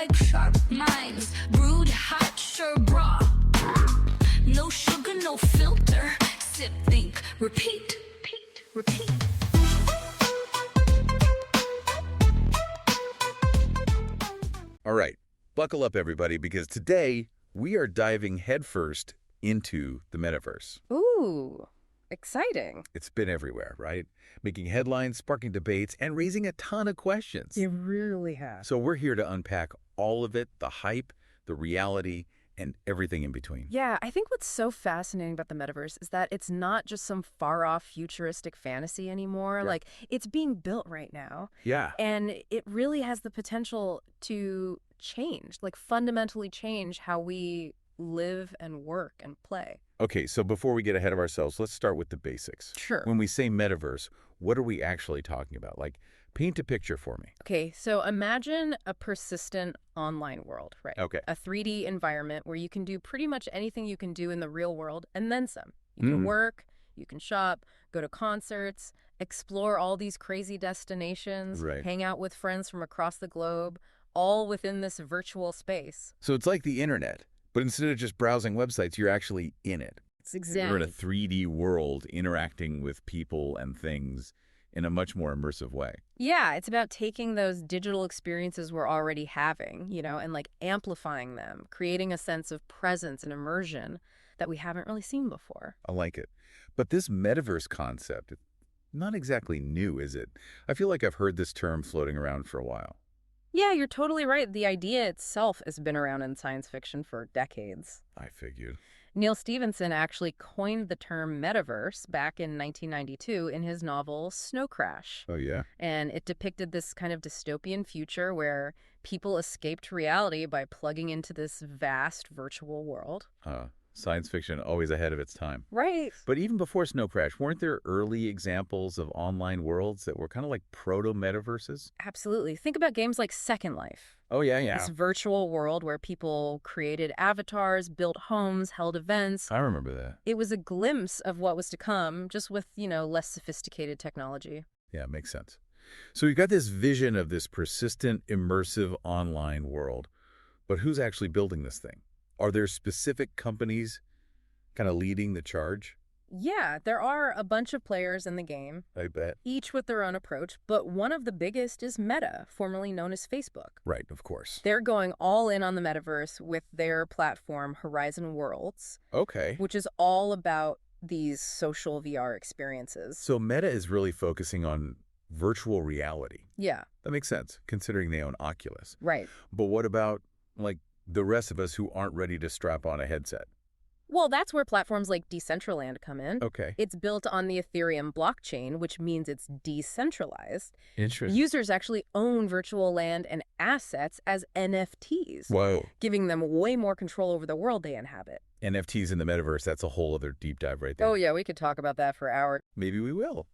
like sharp minds, brewed hot sherbra. No sugar, no filter. Sip, think, repeat, repeat. All right, buckle up, everybody, because today we are diving headfirst into the metaverse. Ooh, exciting. It's been everywhere, right? Making headlines, sparking debates, and raising a ton of questions. It really has. So we're here to unpack all of it, the hype, the reality, and everything in between. Yeah, I think what's so fascinating about the metaverse is that it's not just some far-off futuristic fantasy anymore. Yeah. Like, it's being built right now. Yeah. And it really has the potential to change, like fundamentally change how we live and work and play. Okay, so before we get ahead of ourselves, let's start with the basics. Sure. When we say metaverse, what are we actually talking about? Like, paint a picture for me. Okay, so imagine a persistent online world, right? Okay. A 3D environment where you can do pretty much anything you can do in the real world and then some. You can work, you can shop, go to concerts, explore all these crazy destinations, Right. hang out with friends from across the globe, all within this virtual space. So it's like the internet, but instead of just browsing websites, you're actually in it. It's exactly. You're in a 3D world interacting with people and things in a much more immersive way. Yeah, it's about taking those digital experiences we're already having, and like amplifying them, creating a sense of presence and immersion that we haven't really seen before. I like it. But this metaverse concept, it's not exactly new, is it? I feel like I've heard this term floating around for a while. Yeah, you're totally right. The idea itself has been around in science fiction for decades. I figured. Neil Stephenson actually coined the term metaverse back in 1992 in his novel Snow Crash. Oh, yeah? And it depicted this kind of dystopian future where people escaped reality by plugging into this vast virtual world. Science fiction always ahead of its time. Right. But even before Snow Crash, weren't there early examples of online worlds that were kind of like proto-metaverses? Absolutely. Think about games like Second Life. Oh, yeah. This virtual world where people created avatars, built homes, held events. I remember that. It was a glimpse of what was to come, just with, less sophisticated technology. Yeah, makes sense. So we've got this vision of this persistent, immersive online world. But who's actually building this thing? Are there specific companies kind of leading the charge? Yeah, there are a bunch of players in the game, I bet. each with their own approach, but one of the biggest is Meta, formerly known as Facebook. Right, of course. They're going all in on the metaverse with their platform Horizon Worlds, Okay. which is all about these social VR experiences. So Meta is really focusing on virtual reality. Yeah, That makes sense, considering they own Oculus. right. But what about, like, the rest of us who aren't ready to strap on a headset? Well, that's where platforms like Decentraland come in. Okay. It's built on the Ethereum blockchain, which means it's decentralized. Interesting. Users actually own virtual land and assets as NFTs, Whoa. giving them way more control over the world they inhabit. NFTs in the metaverse, that's a whole other deep dive right there. Oh, yeah, we could talk about that for hours. Maybe we will.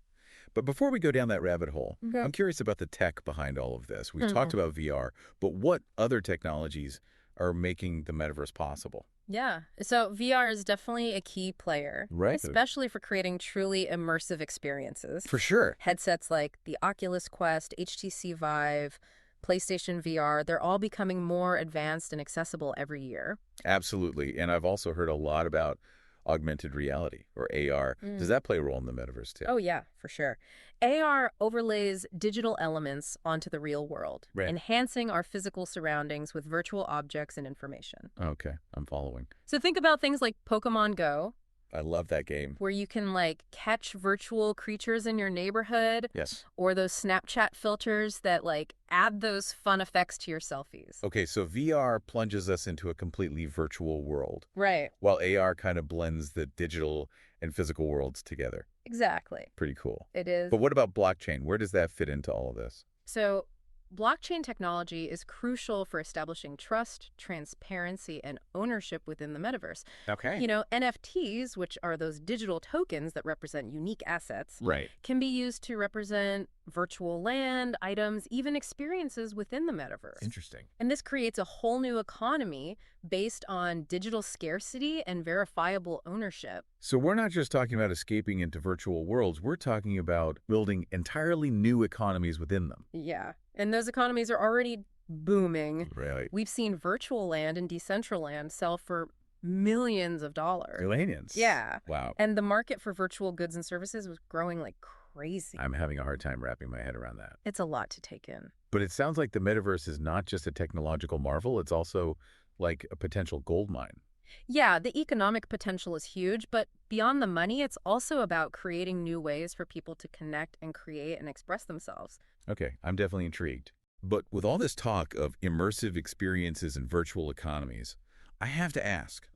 But before we go down that rabbit hole, Okay. I'm curious about the tech behind all of this. We've talked about VR, but what other technologies are making the metaverse possible? Yeah, so VR is definitely a key player, Right. especially for creating truly immersive experiences. For sure. Headsets like the Oculus Quest, HTC Vive, PlayStation VR, they're all becoming more advanced and accessible every year. Absolutely. And I've also heard a lot about augmented reality, or AR. Does that play a role in the metaverse too? Oh, yeah, for sure. AR overlays digital elements onto the real world, Right. enhancing our physical surroundings with virtual objects and information. Okay, I'm following. So think about things like Pokemon Go, I love that game. where you can catch virtual creatures in your neighborhood, Yes. or those Snapchat filters that add those fun effects to your selfies. Okay, so VR plunges us into a completely virtual world, Right. while AR kind of blends the digital and physical worlds together. Exactly. Pretty cool. It is. But what about blockchain? Where does that fit into all of this? So blockchain technology is crucial for establishing trust, transparency, and ownership within the metaverse. Okay. NFTs, which are those digital tokens that represent unique assets, Right. can be used to represent virtual land, items, even experiences within the metaverse. Interesting. And this creates a whole new economy based on digital scarcity and verifiable ownership. So we're not just talking about escaping into virtual worlds. We're talking about building entirely new economies within them. Yeah. And those economies are already booming. Really? We've seen virtual land and Decentraland sell for millions of dollars. Millions? Yeah. Wow. And the market for virtual goods and services was growing like crazy. I'm having a hard time wrapping my head around that. It's a lot to take in. But it sounds like the metaverse is not just a technological marvel, it's also like a potential gold mine. Yeah, the economic potential is huge, but beyond the money, it's also about creating new ways for people to connect and create and express themselves. Okay, I'm definitely intrigued. But with all this talk of immersive experiences and virtual economies, I have to ask,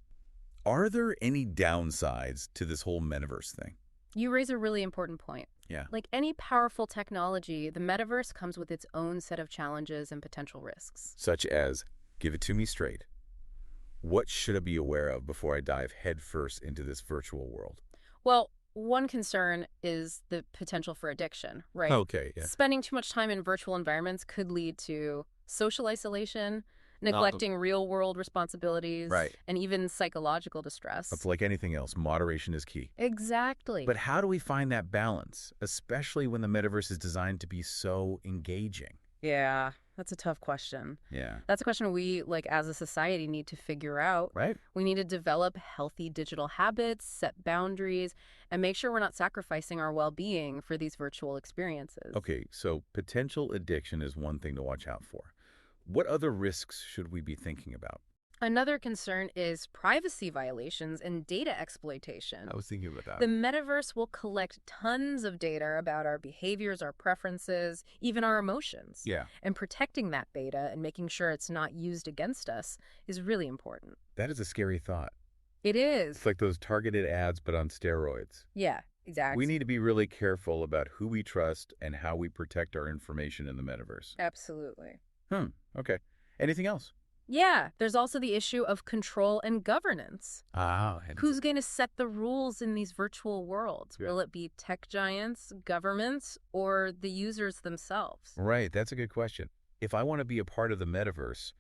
are there any downsides to this whole metaverse thing? You raise a really important point. Yeah. Like any powerful technology, the metaverse comes with its own set of challenges and potential risks. Such as, give it to me straight. What should I be aware of before I dive headfirst into this virtual world? Well, one concern is the potential for addiction, right? Okay, yeah. Spending too much time in virtual environments could lead to social isolation, neglecting real-world responsibilities, Right. and even psychological distress. It's like anything else, moderation is key. Exactly. But how do we find that balance, especially when the metaverse is designed to be so engaging? Yeah, that's a tough question. Yeah. That's a question we, like, as a society, need to figure out. Right? We need to develop healthy digital habits, set boundaries, and make sure we're not sacrificing our well-being for these virtual experiences. Okay, so potential addiction is one thing to watch out for. What other risks should we be thinking about? Another concern is privacy violations and data exploitation. I was thinking about that. The metaverse will collect tons of data about our behaviors, our preferences, even our emotions. Yeah, And protecting that data and making sure it's not used against us is really important. that is a scary thought. It is. It's like those targeted ads, but on steroids. Yeah, exactly. We need to be really careful about who we trust and how we protect our information in the metaverse. Absolutely. Okay. Anything else? Yeah, there's also the issue of control and governance. Who's going to set the rules in these virtual worlds? Yeah. Will it be tech giants, governments, or the users themselves? Right, that's a good question. If I want to be a part of the metaverse,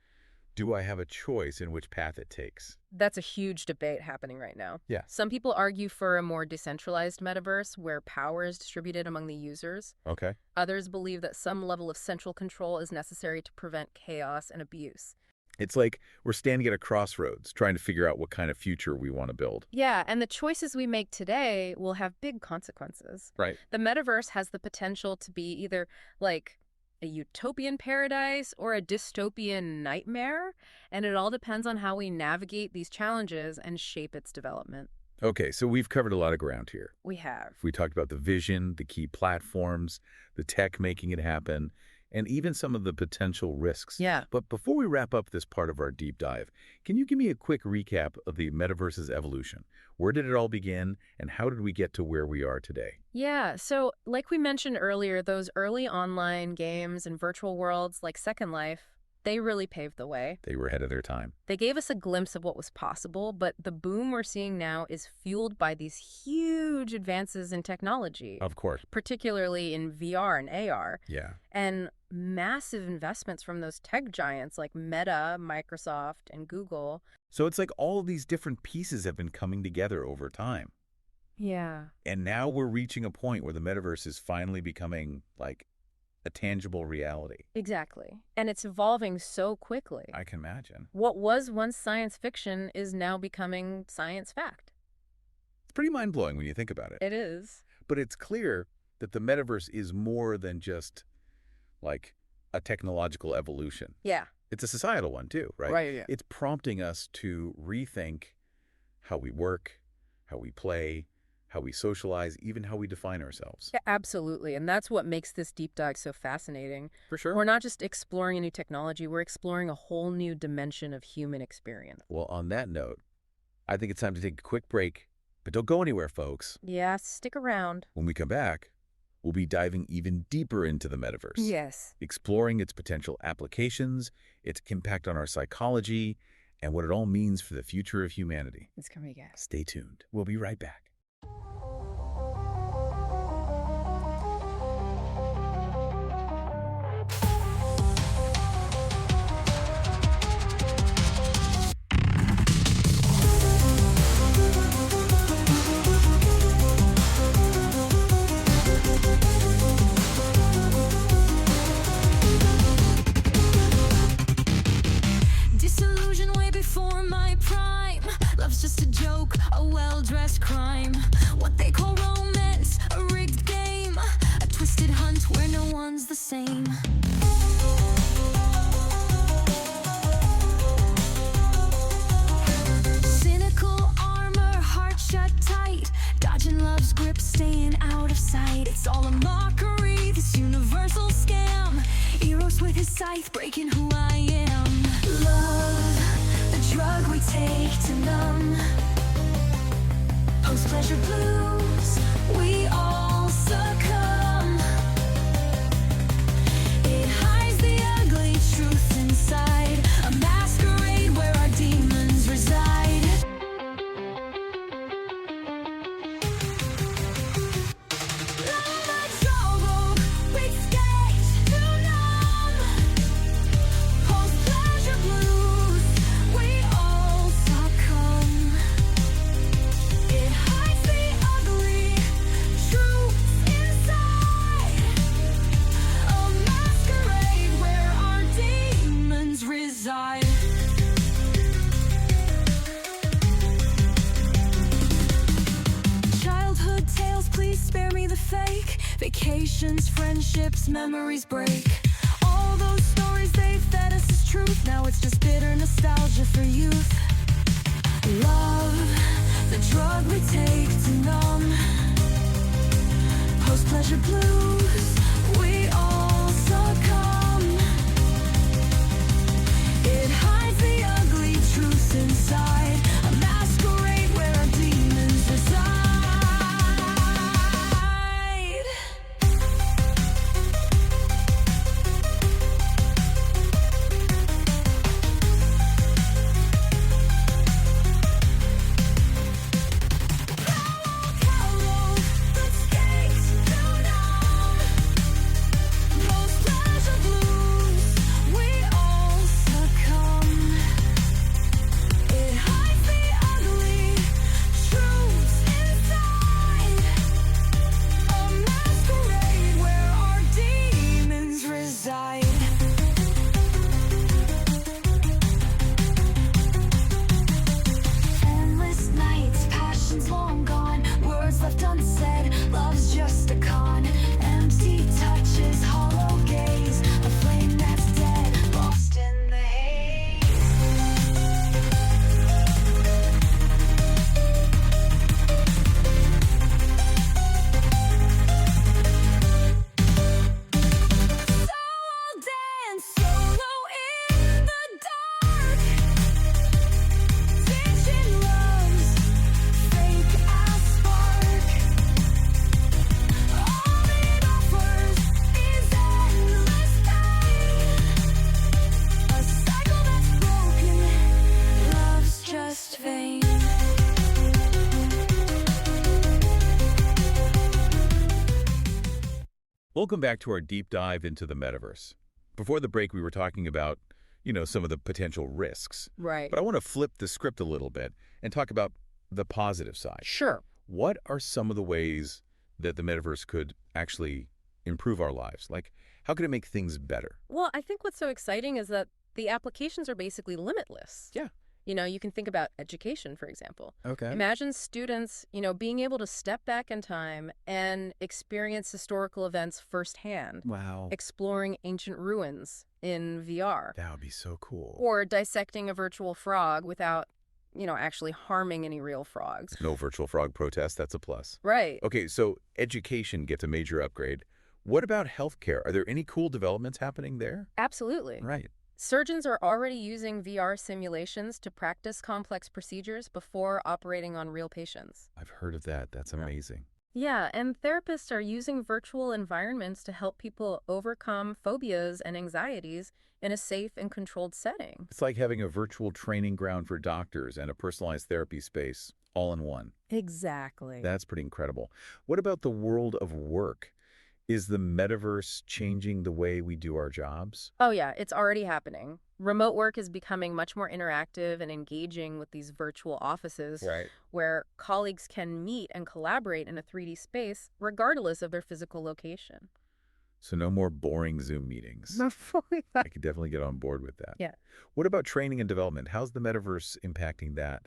do I have a choice in which path it takes? That's a huge debate happening right now. Yeah. Some people argue for a more decentralized metaverse where power is distributed among the users. Okay. Others believe that some level of central control is necessary to prevent chaos and abuse. It's like we're standing at a crossroads trying to figure out what kind of future we want to build. Yeah, and the choices we make today will have big consequences. Right. The metaverse has the potential to be either like a utopian paradise or a dystopian nightmare, and it all depends on how we navigate these challenges and shape its development. Okay, so we've covered a lot of ground here. We have. We talked about the vision, the key platforms, the tech making it happen, and even some of the potential risks. Yeah. But before we wrap up this part of our deep dive, can you give me a quick recap of the metaverse's evolution? Where did it all begin, and how did we get to where we are today? Yeah, so like we mentioned earlier, those early online games and virtual worlds like Second Life, they really paved the way. They were ahead of their time. They gave us a glimpse of what was possible, but the boom we're seeing now is fueled by these huge advances in technology, Of course. particularly in VR and AR, Yeah. and massive investments from those tech giants like Meta, Microsoft, and Google. So it's like all of these different pieces have been coming together over time. Yeah. And now we're reaching a point where the metaverse is finally becoming like a tangible reality. Exactly. And it's evolving so quickly. I can imagine. What was once science fiction is now becoming science fact. It's pretty mind-blowing when you think about it. It is. But it's clear that the metaverse is more than just like a technological evolution. Yeah. It's a societal one too, right? Right, yeah. It's prompting us to rethink how we work, how we play, how we socialize, even how we define ourselves. Yeah, absolutely. And that's what makes this deep dive so fascinating. For sure. We're not just exploring a new technology, we're exploring a whole new dimension of human experience. Well, on that note, I think it's time to take a quick break, but don't go anywhere, folks. Yeah, stick around. When we come back, we'll be diving even deeper into the metaverse. Yes. Exploring its potential applications, its impact on our psychology, and what it all means for the future of humanity. It's coming again. Stay tuned. We'll be right back. the same. Cynical armor, heart shut tight, dodging love's grip, staying out of sight. It's all a mockery, this universal scam. Eros with his scythe, breaking who I am. Love, the drug we take to numb. Post-pleasure blues, we all succumb. It hides the ugly truth inside, a masquerade where our demons reside. The trouble we skate to numb. Post-pleasure blues, we all succumb. It hides the ugly truth inside, a masquerade where our demons reside. Childhood tales, please spare me the fake. Vacations, friendships, memories break. All those stories they fed us as truth. Now it's just bitter nostalgia for youth. Love, the drug we take to numb. Post-pleasure blues, we all succumb. It hides the ugly truth inside, a masquerade where our demons reside. Hollow, the stakes too numb. Post-pleasure blues, we all succumb. It hides the ugly truths inside, a masquerade where our demons reside. Endless nights, passions long gone, words left unsaid, love's just a con. Empty touches, hollow gaze, a flame that's dead, lost in the haze. So I'll dance solo in the dark, teaching love's fake ass spark. All it offers is endless pain, a cycle that's broken, love's just vain. Welcome back to our deep dive into the metaverse. Before the break, we were talking about, some of the potential risks. Right. But I want to flip the script a little bit and talk about the positive side. Sure. What are some of the ways that the metaverse could actually improve our lives? Like, how could it make things better? Well, I think what's so exciting is that the applications are basically limitless. Yeah. You can think about education, for example. Okay. Imagine students, being able to step back in time and experience historical events firsthand, Wow. exploring ancient ruins in VR, That would be so cool. or dissecting a virtual frog without, actually harming any real frogs. No virtual frog protest. That's a plus. Right. Okay, so education gets a major upgrade. What about healthcare? Are there any cool developments happening there? Absolutely. Right. Surgeons are already using VR simulations to practice complex procedures before operating on real patients. I've heard of that. That's amazing. Yeah, and therapists are using virtual environments to help people overcome phobias and anxieties in a safe and controlled setting. It's like having a virtual training ground for doctors and a personalized therapy space all in one. Exactly. That's pretty incredible. What about the world of work? Is the metaverse changing the way we do our jobs? Oh yeah, it's already happening. Remote work is becoming much more interactive and engaging with these virtual offices Right. where colleagues can meet and collaborate in a 3D space regardless of their physical location. So no more boring Zoom meetings. I could definitely get on board with that. Yeah. What about training and development? How's the metaverse impacting that?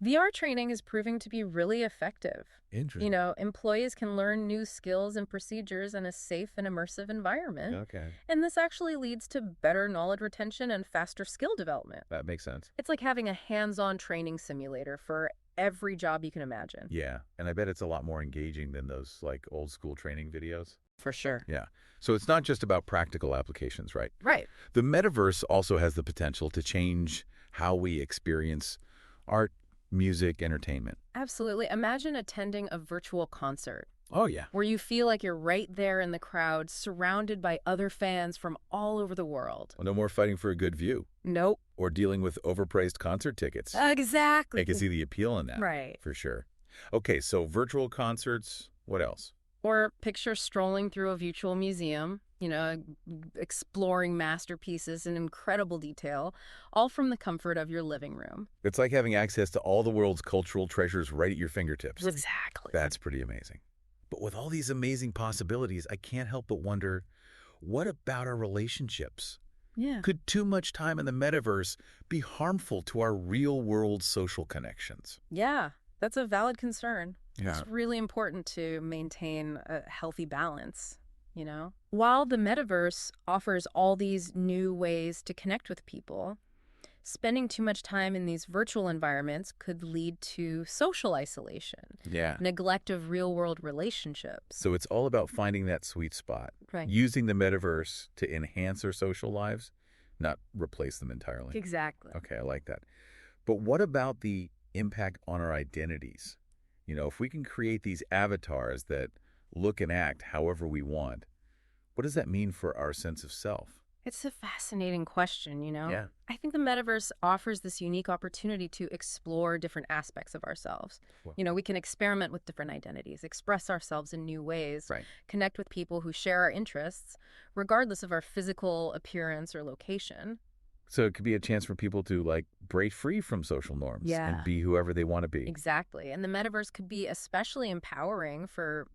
VR training is proving to be really effective. Interesting. Employees can learn new skills and procedures in a safe and immersive environment. Okay. And this actually leads to better knowledge retention and faster skill development. That makes sense. It's like having a hands-on training simulator for every job you can imagine. Yeah, and I bet it's a lot more engaging than those like old school training videos. For sure. Yeah. So it's not just about practical applications, right? Right. The metaverse also has the potential to change how we experience art, music, entertainment. Absolutely. Imagine attending a virtual concert Oh, yeah. where you feel like you're right there in the crowd, surrounded by other fans from all over the world. Well, no more fighting for a good view Nope. or dealing with overpriced concert tickets. Exactly. I can see the appeal in that. Right. For sure. Okay, so virtual concerts, what else? Or picture strolling through a virtual museum, exploring masterpieces in incredible detail, all from the comfort of your living room. It's like having access to all the world's cultural treasures right at your fingertips. Exactly. That's pretty amazing. But with all these amazing possibilities, I can't help but wonder, what about our relationships? Yeah. Could too much time in the metaverse be harmful to our real-world social connections? Yeah, that's a valid concern. Yeah. It's really important to maintain a healthy balance, While the metaverse offers all these new ways to connect with people, spending too much time in these virtual environments could lead to social isolation, Yeah. neglect of real-world relationships. So it's all about finding that sweet spot, Right. using the metaverse to enhance our social lives, not replace them entirely. Exactly. Okay, I like that. But what about the impact on our identities? If we can create these avatars that look and act however we want, what does that mean for our sense of self? It's a fascinating question, Yeah. I think the metaverse offers this unique opportunity to explore different aspects of ourselves. Well- We can experiment with different identities, express ourselves in new ways, Right. connect with people who share our interests, regardless of our physical appearance or location. So it could be a chance for people to break free from social norms Yeah. and be whoever they want to be. Exactly. And the metaverse could be especially empowering for,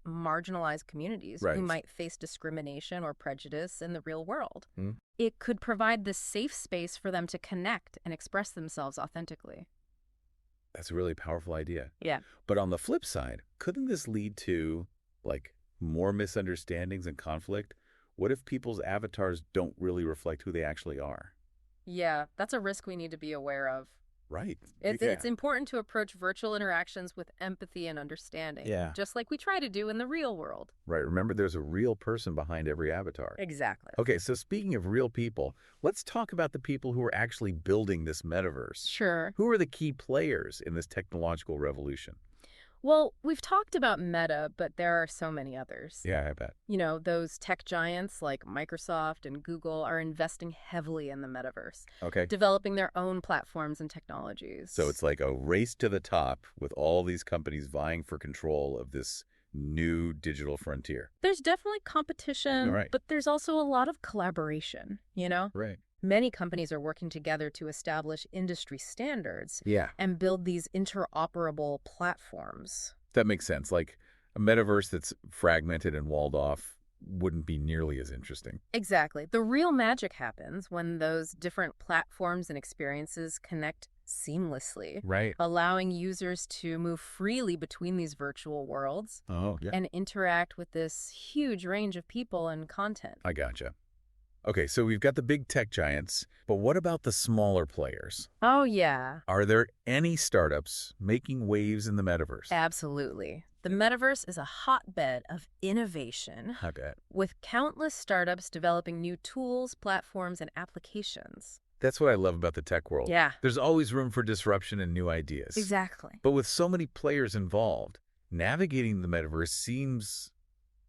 marginalized communities Right. who might face discrimination or prejudice in the real world. Hmm. It could provide this safe space for them to connect and express themselves authentically. That's a really powerful idea. Yeah. But on the flip side, couldn't this lead to more misunderstandings and conflict? What if people's avatars don't really reflect who they actually are? Yeah, that's a risk we need to be aware of. Right. It's important to approach virtual interactions with empathy and understanding. Yeah. Just like we try to do in the real world. Right. Remember, there's a real person behind every avatar. Exactly. Okay, so speaking of real people, let's talk about the people who are actually building this metaverse. Sure. Who are the key players in this technological revolution? Well, we've talked about Meta, but there are so many others. Yeah, I bet. Those tech giants like Microsoft and Google are investing heavily in the metaverse, Okay. developing their own platforms and technologies. So it's like a race to the top with all these companies vying for control of this new digital frontier. There's definitely competition, Right. but there's also a lot of collaboration, Right. Many companies are working together to establish industry standards Yeah. and build these interoperable platforms. That makes sense. Like a metaverse that's fragmented and walled off wouldn't be nearly as interesting. Exactly. The real magic happens when those different platforms and experiences connect seamlessly, Right. allowing users to move freely between these virtual worlds Oh, yeah. and interact with this huge range of people and content. I gotcha. Okay, so we've got the big tech giants, but what about the smaller players? Oh, yeah. Are there any startups making waves in the metaverse? Absolutely. The metaverse is a hotbed of innovation, I bet. with countless startups developing new tools, platforms, and applications. That's what I love about the tech world. Yeah. There's always room for disruption and new ideas. Exactly. But with so many players involved, navigating the metaverse seems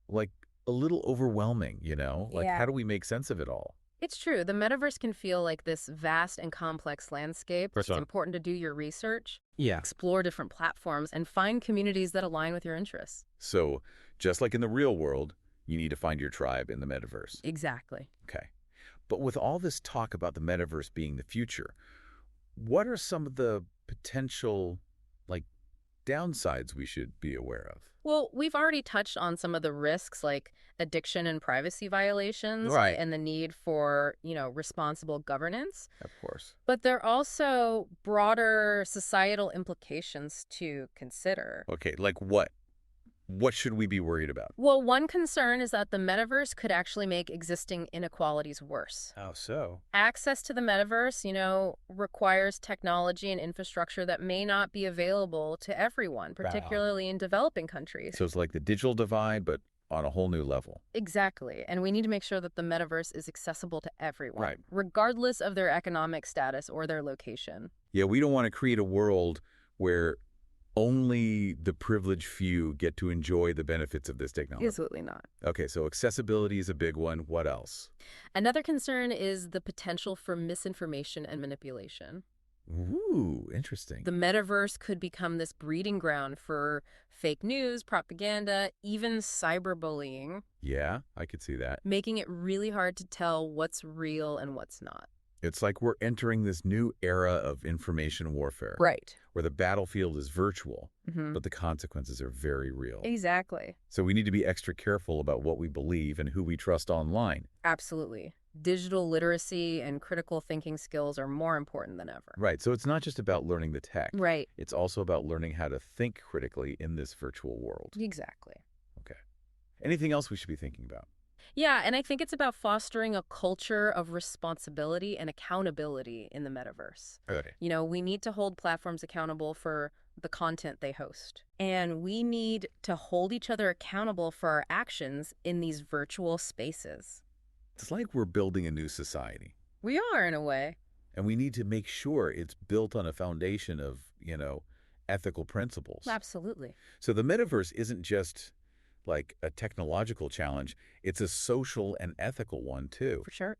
like a little overwhelming, Yeah. How do we make sense of it all? It's true. The metaverse can feel like this vast and complex landscape. For It's sure. important to do your research, Yeah. explore different platforms, and find communities that align with your interests. So just like in the real world, you need to find your tribe in the metaverse. Exactly. Okay. But with all this talk about the metaverse being the future, what are some of the potential, downsides we should be aware of? Well, we've already touched on some of the risks like addiction and privacy violations Right. and the need for, responsible governance. Of course. But there are also broader societal implications to consider. Okay, like what? What should we be worried about? Well, one concern is that the metaverse could actually make existing inequalities worse. How so? Access to the metaverse, requires technology and infrastructure that may not be available to everyone, particularly in developing countries. So it's like the digital divide, but on a whole new level. Exactly. And we need to make sure that the metaverse is accessible to everyone, Right. regardless of their economic status or their location. Yeah, we don't want to create a world where only the privileged few get to enjoy the benefits of this technology. Absolutely not. Okay, so accessibility is a big one. What else? Another concern is the potential for misinformation and manipulation. Ooh, interesting. The metaverse could become this breeding ground for fake news, propaganda, even cyberbullying, Yeah, I could see that. making it really hard to tell what's real and what's not. It's like we're entering this new era of information warfare. Right. Where the battlefield is virtual, Mm-hmm. but the consequences are very real. Exactly. So we need to be extra careful about what we believe and who we trust online. Absolutely. Digital literacy and critical thinking skills are more important than ever. Right, so it's not just about learning the tech. Right. It's also about learning how to think critically in this virtual world. Exactly. Okay. Anything else we should be thinking about? Yeah, and I think it's about fostering a culture of responsibility and accountability in the metaverse. Okay. We need to hold platforms accountable for the content they host. And we need to hold each other accountable for our actions in these virtual spaces. It's like we're building a new society, We are, in a way. and we need to make sure it's built on a foundation of, ethical principles. Absolutely. So the metaverse isn't just like a technological challenge, it's a social and ethical one too. For sure.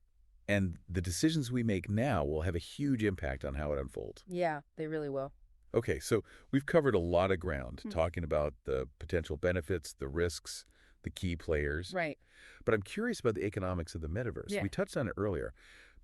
And the decisions we make now will have a huge impact on how it unfolds. Yeah, they really will. Okay, so we've covered a lot of ground talking about the potential benefits, the risks, the key players. Right. But I'm curious about the economics of the metaverse. Yeah. We touched on it earlier.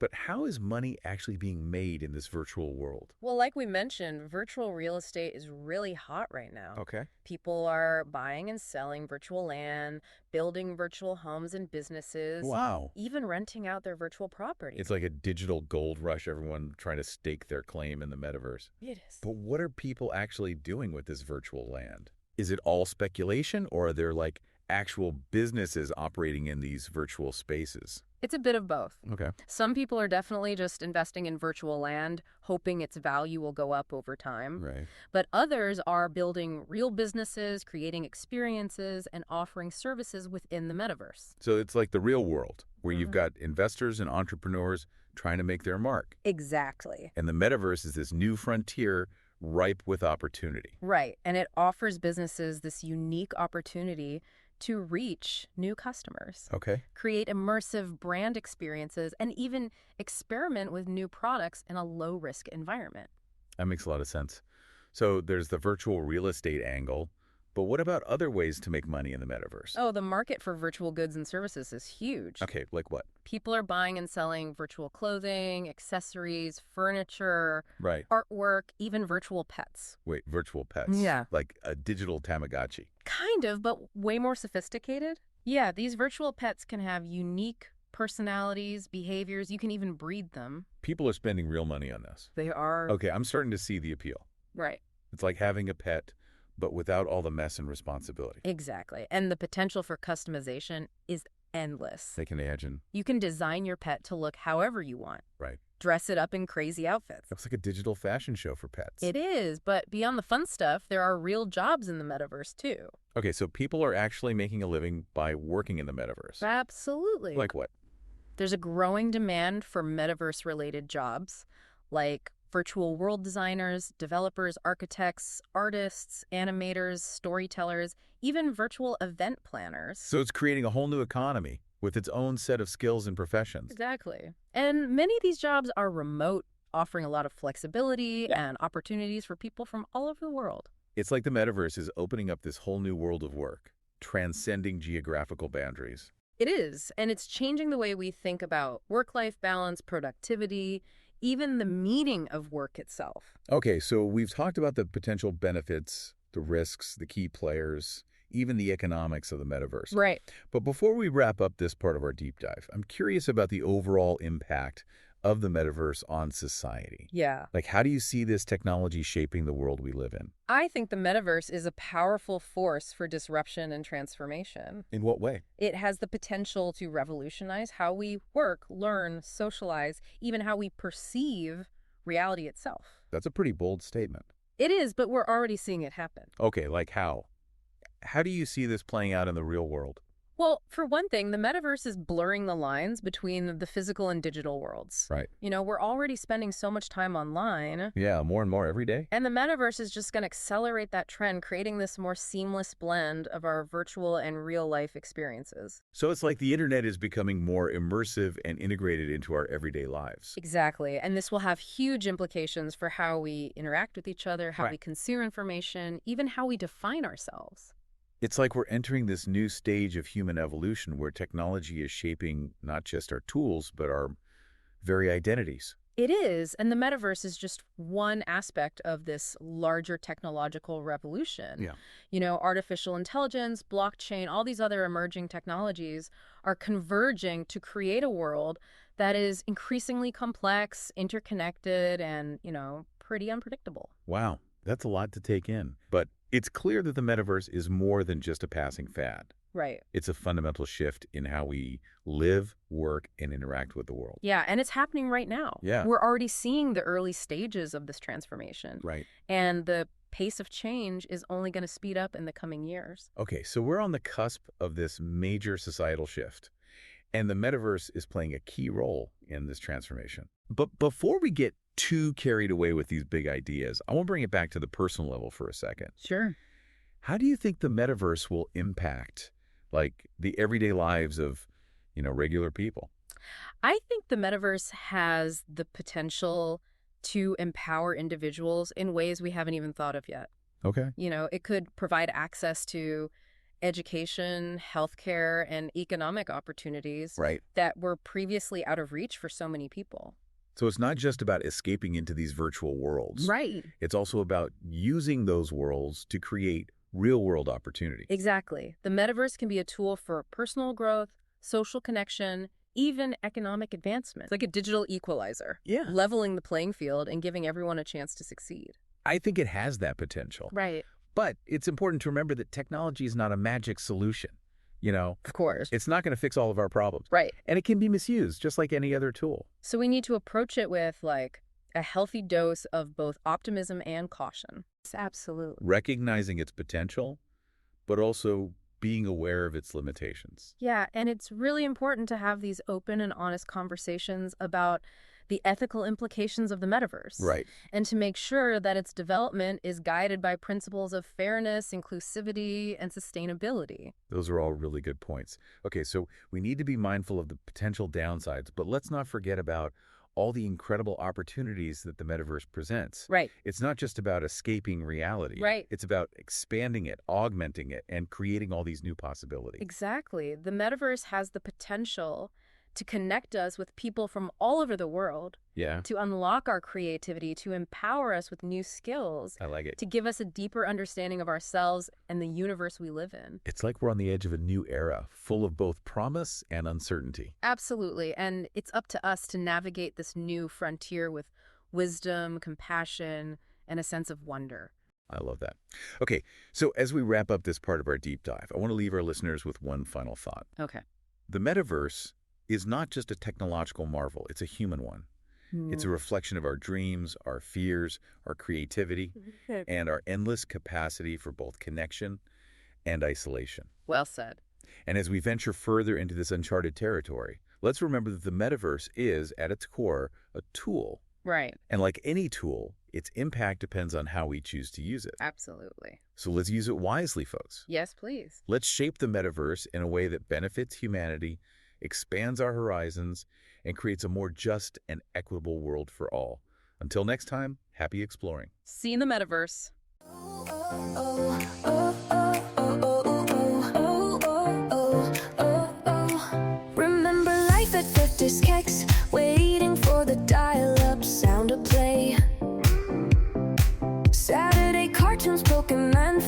But how is money actually being made in this virtual world? Well, like we mentioned, virtual real estate is really hot right now. Okay. People are buying and selling virtual land, building virtual homes and businesses, Wow. even renting out their virtual property. It's like a digital gold rush, everyone trying to stake their claim in the metaverse. It is. But what are people actually doing with this virtual land? Is it all speculation, or are there like actual businesses operating in these virtual spaces? It's a bit of both. Okay. Some people are definitely just investing in virtual land, hoping its value will go up over time. Right. But others are building real businesses, creating experiences, and offering services within the metaverse. So it's like the real world, where you've Mhm. got investors and entrepreneurs trying to make their mark. Exactly. And the metaverse is this new frontier ripe with opportunity. Right. And it offers businesses this unique opportunity to reach new customers, Okay. create immersive brand experiences, and even experiment with new products in a low-risk environment. That makes a lot of sense. So there's the virtual real estate angle, but what about other ways to make money in the metaverse? Oh, the market for virtual goods and services is huge. Okay, like what? People are buying and selling virtual clothing, accessories, furniture, Right. artwork, even virtual pets. Wait, virtual pets. Yeah. Like a digital Tamagotchi. Kind of, but way more sophisticated. Yeah, these virtual pets can have unique personalities, behaviors. You can even breed them. People are spending real money on this. They are. Okay, I'm starting to see the appeal. Right. It's like having a pet, but without all the mess and responsibility. Exactly. And the potential for customization is endless. I can imagine. You can design your pet to look however you want. Right. Dress it up in crazy outfits. It's like a digital fashion show for pets. It is, but beyond the fun stuff, there are real jobs in the metaverse too. Okay, so people are actually making a living by working in the metaverse. Absolutely. Like what? There's a growing demand for metaverse-related jobs, like virtual world designers, developers, architects, artists, animators, storytellers, even virtual event planners. So it's creating a whole new economy with its own set of skills and professions. Exactly. And many of these jobs are remote, offering a lot of flexibility Yeah. and opportunities for people from all over the world. It's like the metaverse is opening up this whole new world of work, transcending geographical boundaries. It is, and it's changing the way we think about work-life balance, productivity, even the meaning of work itself. Okay, so we've talked about the potential benefits the risks, the key players, even the economics of the metaverse. Right. But before we wrap up this part of our deep dive, I'm curious about the overall impact of the metaverse on society. Yeah. Like, how do you see this technology shaping the world we live in? I think the metaverse is a powerful force for disruption and transformation. In what way? It has the potential to revolutionize how we work, learn, socialize, even how we perceive reality itself. That's a pretty bold statement. It is, but we're already seeing it happen. Okay, like how? How do you see this playing out in the real world? Well, for one thing, the metaverse is blurring the lines between the physical and digital worlds. Right. We're already spending so much time online. Yeah, more and more every day. And the metaverse is just going to accelerate that trend, creating this more seamless blend of our virtual and real-life experiences. So it's like the internet is becoming more immersive and integrated into our everyday lives. Exactly. And this will have huge implications for how we interact with each other, how Right. we consume information, even how we define ourselves. It's like we're entering this new stage of human evolution where technology is shaping not just our tools, but our very identities. It is, and the metaverse is just one aspect of this larger technological revolution. Yeah. Artificial intelligence, blockchain, all these other emerging technologies are converging to create a world that is increasingly complex, interconnected, and, pretty unpredictable. Wow, that's a lot to take in. But it's clear that the metaverse is more than just a passing fad. Right. It's a fundamental shift in how we live, work, and interact with the world. Yeah, and it's happening right now. Yeah. We're already seeing the early stages of this transformation. Right. And the pace of change is only going to speed up in the coming years. Okay, so we're on the cusp of this major societal shift, and the metaverse is playing a key role in this transformation. But before we get too carried away with these big ideas, I want to bring it back to the personal level for a second. Sure. How do you think the metaverse will impact, like, the everyday lives of, regular people? I think the metaverse has the potential to empower individuals in ways we haven't even thought of yet. Okay. It could provide access to education, healthcare, and economic opportunities Right. that were previously out of reach for so many people. So it's not just about escaping into these virtual worlds. Right. It's also about using those worlds to create real-world opportunity. Exactly. The metaverse can be a tool for personal growth, social connection, even economic advancement. It's like a digital equalizer. Yeah. Leveling the playing field and giving everyone a chance to succeed. I think it has that potential. Right. But it's important to remember that technology is not a magic solution. Of course. It's not going to fix all of our problems. Right. And it can be misused just like any other tool. So we need to approach it with, a healthy dose of both optimism and caution. Absolutely. Recognizing its potential, but also being aware of its limitations. Yeah, and it's really important to have these open and honest conversations about the ethical implications of the metaverse. Right. And to make sure that its development is guided by principles of fairness, inclusivity, and sustainability. Those are all really good points. Okay, so we need to be mindful of the potential downsides, but let's not forget about all the incredible opportunities that the metaverse presents. Right. It's not just about escaping reality. Right. It's about expanding it, augmenting it, and creating all these new possibilities. Exactly. The metaverse has the potential to connect us with people from all over the world, Yeah, to unlock our creativity, to empower us with new skills, I like it. to give us a deeper understanding of ourselves and the universe we live in. It's like we're on the edge of a new era, full of both promise and uncertainty. Absolutely. And it's up to us to navigate this new frontier with wisdom, compassion, and a sense of wonder. I love that. Okay, so as we wrap up this part of our deep dive, I want to leave our listeners with one final thought. Okay. The metaverse is not just a technological marvel, it's a human one. It's a reflection of our dreams, our fears, our creativity, and our endless capacity for both connection and isolation. Well said. And as we venture further into this uncharted territory, let's remember that the metaverse is, at its core, a tool. Right. And like any tool, its impact depends on how we choose to use it. Absolutely. So let's use it wisely, folks. Yes, please. Let's shape the metaverse in a way that benefits humanity, expands our horizons, and creates a more just and equitable world for all. Until next time, happy exploring. See you in the metaverse. Remember life at 50 kicks, waiting for the dial-up sound to play. Saturday cartoons, Pokemon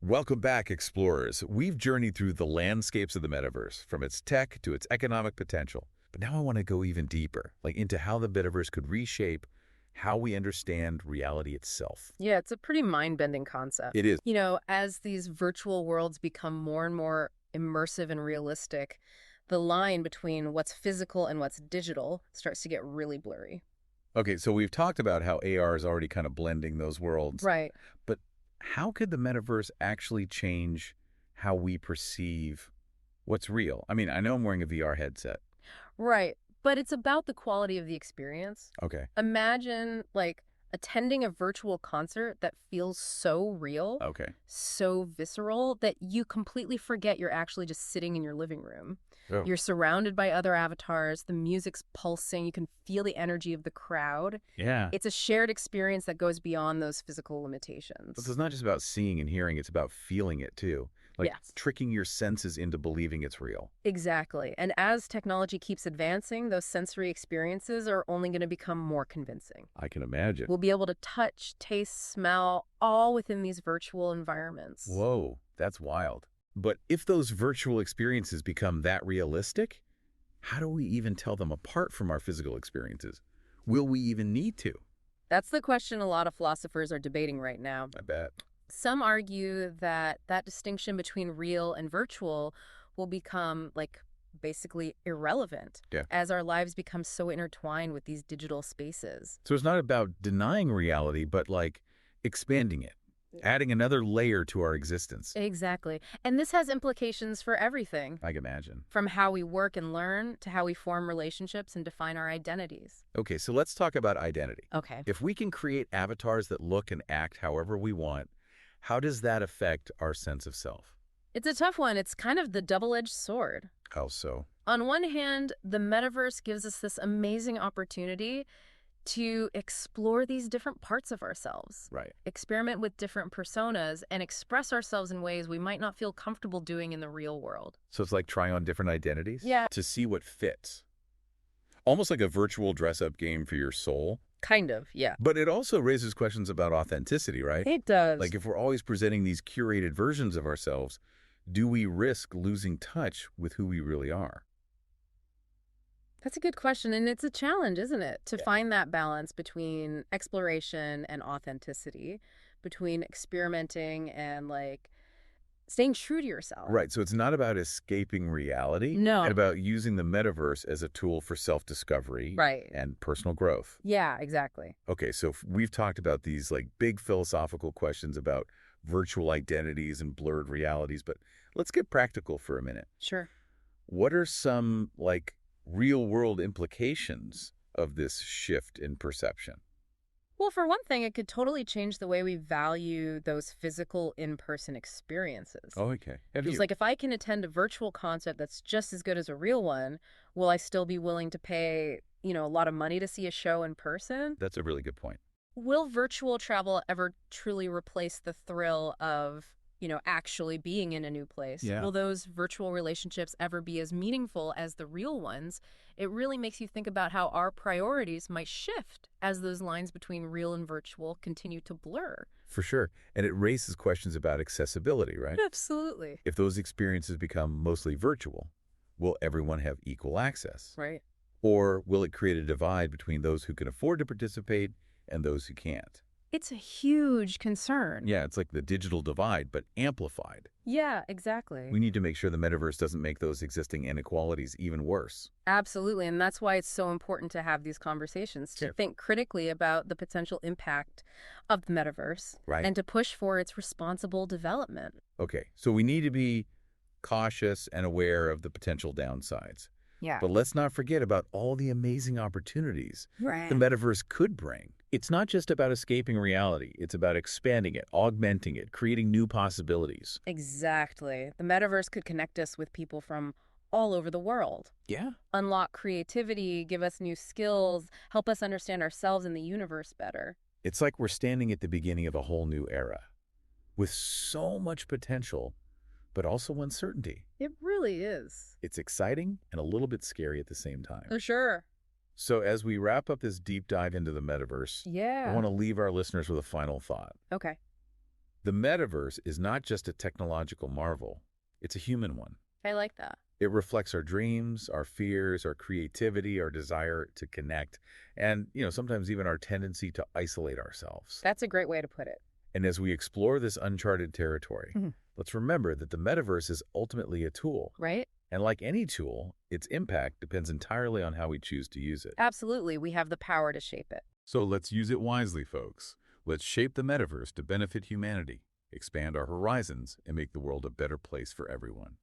Welcome back, explorers. We've journeyed through the landscapes of the metaverse, from its tech to its economic potential. But now I want to go even deeper, like into how the metaverse could reshape how we understand reality itself. Yeah, it's a pretty mind-bending concept. It is. You know, as these virtual worlds become more and more immersive and realistic, the line between what's physical and what's digital starts to get really blurry. Okay, so we've talked about how AR is already kind of blending those worlds. Right. But how could the metaverse actually change how we perceive what's real? I mean, I know I'm wearing a VR headset. Right. But it's about the quality of the experience. Okay. Imagine, like, attending a virtual concert that feels so real, Okay. so visceral, that you completely forget you're actually just sitting in your living room. Oh. You're surrounded by other avatars, the music's pulsing, you can feel the energy of the crowd. Yeah. It's a shared experience that goes beyond those physical limitations. But it's not just about seeing and hearing, it's about feeling it too. Like Yes. tricking your senses into believing it's real. Exactly. And as technology keeps advancing, those sensory experiences are only going to become more convincing. I can imagine. We'll be able to touch, taste, smell, all within these virtual environments. Whoa, that's wild. But if those virtual experiences become that realistic, how do we even tell them apart from our physical experiences? Will we even need to? That's the question a lot of philosophers are debating right now. I bet. Some argue that that distinction between real and virtual will become, like, basically irrelevant as our lives become so intertwined with these digital spaces. So it's not about denying reality, but like expanding it, adding another layer to our existence. Exactly. And this has implications for everything, I can imagine. from how we work and learn to how we form relationships and define our identities. Okay, so let's talk about identity. Okay. If we can create avatars that look and act however we want, how does that affect our sense of self? It's a tough one. It's kind of the double-edged sword. How so? On one hand, the metaverse gives us this amazing opportunity to explore these different parts of ourselves, Right. experiment with different personas, and express ourselves in ways we might not feel comfortable doing in the real world. So it's like trying on different identities? Yeah. To see what fits. Almost like a virtual dress-up game for your soul. Kind of, yeah. But it also raises questions about authenticity, right? It does. Like if we're always presenting these curated versions of ourselves, do we risk losing touch with who we really are? That's a good question, and it's a challenge, isn't it? To find that balance between exploration and authenticity, between experimenting and, like, staying true to yourself. Right, so it's not about escaping reality. No. It's about using the metaverse as a tool for self-discovery Right. and personal growth. Yeah, exactly. Okay, so we've talked about these like big philosophical questions about virtual identities and blurred realities, but let's get practical for a minute. Sure. What are some like real-world implications of this shift in perception? Well, for one thing, it could totally change the way we value those physical in-person experiences. Oh, okay. Have Feels you? like if I can attend a virtual concert that's just as good as a real one, will I still be willing to pay, a lot of money to see a show in person? That's a really good point. Will virtual travel ever truly replace the thrill of, actually being in a new place? Yeah. Will those virtual relationships ever be as meaningful as the real ones? It really makes you think about how our priorities might shift as those lines between real and virtual continue to blur. For sure. And it raises questions about accessibility, right? Absolutely. If those experiences become mostly virtual, will everyone have equal access? Right. Or will it create a divide between those who can afford to participate and those who can't? It's a huge concern. Yeah, it's like the digital divide, but amplified. Yeah, exactly. We need to make sure the metaverse doesn't make those existing inequalities even worse. Absolutely. And that's why it's so important to have these conversations, to think critically about the potential impact of the metaverse, Right. and to push for its responsible development. Okay, so we need to be cautious and aware of the potential downsides. Yeah. But let's not forget about all the amazing opportunities Right. the metaverse could bring. It's not just about escaping reality. It's about expanding it, augmenting it, creating new possibilities. Exactly. The metaverse could connect us with people from all over the world, Yeah. unlock creativity, give us new skills, help us understand ourselves and the universe better. It's like we're standing at the beginning of a whole new era with so much potential, but also uncertainty. It really is. It's exciting and a little bit scary at the same time. For sure. So as we wrap up this deep dive into the metaverse, I Yeah. want to leave our listeners with a final thought. Okay. The metaverse is not just a technological marvel, it's a human one. I like that. It reflects our dreams, our fears, our creativity, our desire to connect, and, sometimes even our tendency to isolate ourselves. That's a great way to put it. And as we explore this uncharted territory, let's remember that the metaverse is ultimately a tool. Right? And like any tool, its impact depends entirely on how we choose to use it. Absolutely. We have the power to shape it. So let's use it wisely, folks. Let's shape the metaverse to benefit humanity, expand our horizons, and make the world a better place for everyone.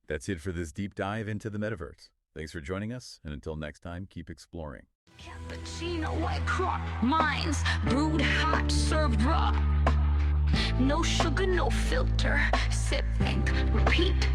That's it for this deep dive into the metaverse. Thanks for joining us, and until next time, keep exploring. Cappuccino, white crop, mines, brewed hot, served raw. No sugar, no filter, sip, ink, repeat.